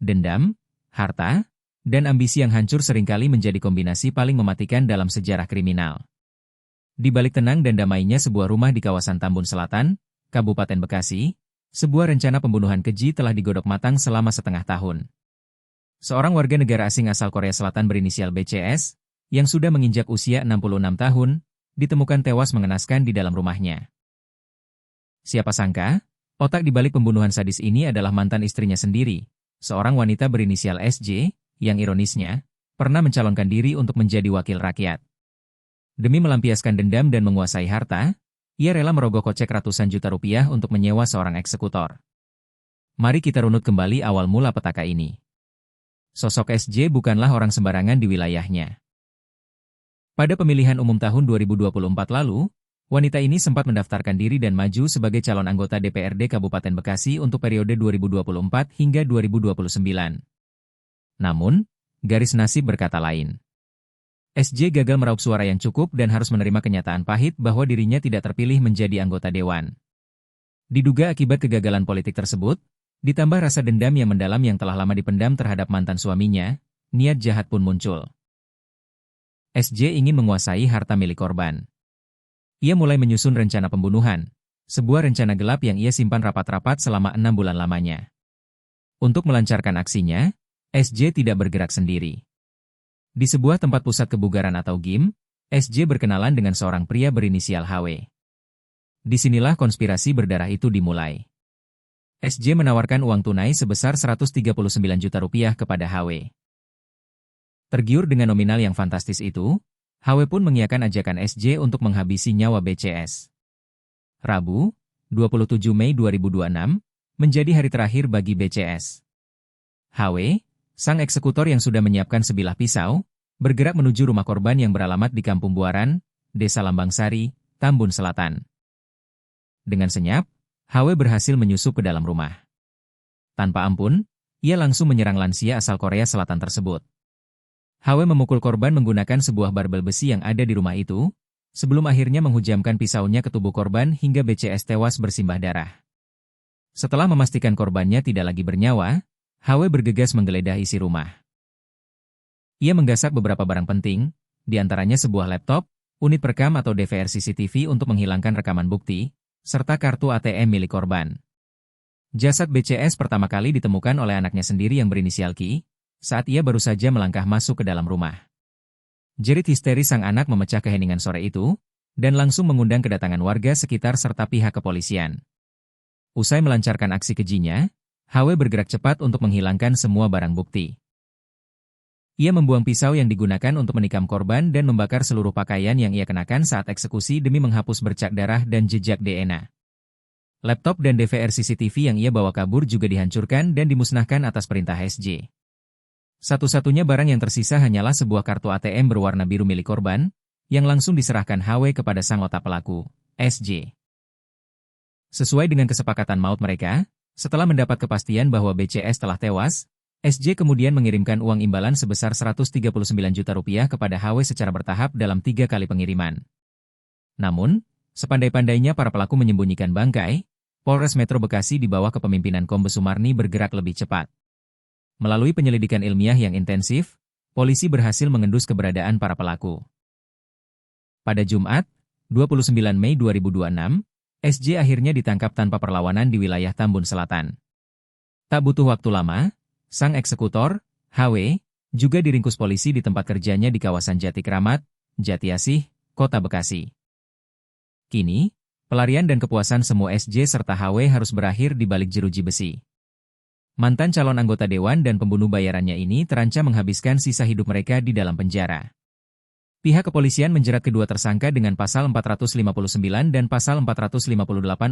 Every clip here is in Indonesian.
Dendam, harta, dan ambisi yang hancur seringkali menjadi kombinasi paling mematikan dalam sejarah kriminal. Di balik tenang dan damainya sebuah rumah di kawasan Tambun Selatan, Kabupaten Bekasi, sebuah rencana pembunuhan keji telah digodok matang selama setengah tahun. Seorang warga negara asing asal Korea Selatan berinisial BCS, yang sudah menginjak usia 66 tahun, ditemukan tewas mengenaskan di dalam rumahnya. Siapa sangka, otak di balik pembunuhan sadis ini adalah mantan istrinya sendiri, seorang wanita berinisial SJ, yang ironisnya, pernah mencalonkan diri untuk menjadi wakil rakyat. Demi melampiaskan dendam dan menguasai harta, ia rela merogoh kocek ratusan juta rupiah untuk menyewa seorang eksekutor. Mari kita runut kembali awal mula petaka ini. Sosok SJ bukanlah orang sembarangan di wilayahnya. Pada pemilihan umum tahun 2024 lalu, wanita ini sempat mendaftarkan diri dan maju sebagai calon anggota DPRD Kabupaten Bekasi untuk periode 2024 hingga 2029. Namun, garis nasib berkata lain. SJ gagal meraup suara yang cukup dan harus menerima kenyataan pahit bahwa dirinya tidak terpilih menjadi anggota dewan. Diduga akibat kegagalan politik tersebut, ditambah rasa dendam yang mendalam yang telah lama dipendam terhadap mantan suaminya, niat jahat pun muncul. SJ ingin menguasai harta milik korban. Ia mulai menyusun rencana pembunuhan, sebuah rencana gelap yang ia simpan rapat-rapat selama 6 bulan lamanya. Untuk melancarkan aksinya, SJ tidak bergerak sendiri. Di sebuah tempat pusat kebugaran atau gym, SJ berkenalan dengan seorang pria berinisial HW. Disinilah konspirasi berdarah itu dimulai. SJ menawarkan uang tunai sebesar 139 juta rupiah kepada HW. Tergiur dengan nominal yang fantastis itu, HW pun mengiyakan ajakan SJ untuk menghabisi nyawa BCS. Rabu, 27 Mei 2026, menjadi hari terakhir bagi BCS. HW, sang eksekutor yang sudah menyiapkan sebilah pisau, bergerak menuju rumah korban yang beralamat di Kampung Buaran, Desa Lambang Sari, Tambun Selatan. Dengan senyap, HW berhasil menyusup ke dalam rumah. Tanpa ampun, ia langsung menyerang lansia asal Korea Selatan tersebut. HW memukul korban menggunakan sebuah barbel besi yang ada di rumah itu, sebelum akhirnya menghujamkan pisaunya ke tubuh korban hingga BCS tewas bersimbah darah. Setelah memastikan korbannya tidak lagi bernyawa, HW bergegas menggeledah isi rumah. Ia menggasak beberapa barang penting, di antaranya sebuah laptop, unit perekam atau DVR CCTV untuk menghilangkan rekaman bukti, serta kartu ATM milik korban. Jasad BCS pertama kali ditemukan oleh anaknya sendiri yang berinisial Ki, saat ia baru saja melangkah masuk ke dalam rumah. Jerit histeris sang anak memecah keheningan sore itu, dan langsung mengundang kedatangan warga sekitar serta pihak kepolisian. Usai melancarkan aksi kejinya, HW bergerak cepat untuk menghilangkan semua barang bukti. Ia membuang pisau yang digunakan untuk menikam korban dan membakar seluruh pakaian yang ia kenakan saat eksekusi demi menghapus bercak darah dan jejak DNA. Laptop dan DVR CCTV yang ia bawa kabur juga dihancurkan dan dimusnahkan atas perintah SJ. Satu-satunya barang yang tersisa hanyalah sebuah kartu ATM berwarna biru milik korban, yang langsung diserahkan HW kepada sang otak pelaku, SJ. Sesuai dengan kesepakatan maut mereka, setelah mendapat kepastian bahwa BCS telah tewas, SJ kemudian mengirimkan uang imbalan sebesar 139 juta rupiah kepada HW secara bertahap dalam 3 kali pengiriman. Namun, sepandai-pandainya para pelaku menyembunyikan bangkai, Polres Metro Bekasi di bawah kepemimpinan Kombes Sumarni bergerak lebih cepat. Melalui penyelidikan ilmiah yang intensif, polisi berhasil mengendus keberadaan para pelaku. Pada Jumat, 29 Mei 2026, SJ akhirnya ditangkap tanpa perlawanan di wilayah Tambun Selatan. Tak butuh waktu lama, sang eksekutor, HW, juga diringkus polisi di tempat kerjanya di kawasan Jati Kramat, Jatiasih, Kota Bekasi. Kini, pelarian dan kepuasan semua SJ serta HW harus berakhir di balik jeruji besi. Mantan calon anggota dewan dan pembunuh bayarannya ini terancam menghabiskan sisa hidup mereka di dalam penjara. Pihak kepolisian menjerat kedua tersangka dengan pasal 459 dan pasal 458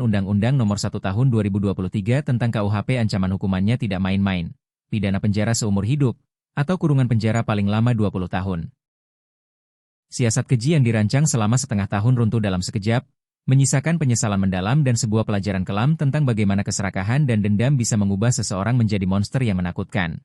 Undang-Undang Nomor 1 Tahun 2023 tentang KUHP. Ancaman hukumannya tidak main-main, pidana penjara seumur hidup, atau kurungan penjara paling lama 20 tahun. Siasat keji yang dirancang selama setengah tahun runtuh dalam sekejap, menyisakan penyesalan mendalam dan sebuah pelajaran kelam tentang bagaimana keserakahan dan dendam bisa mengubah seseorang menjadi monster yang menakutkan.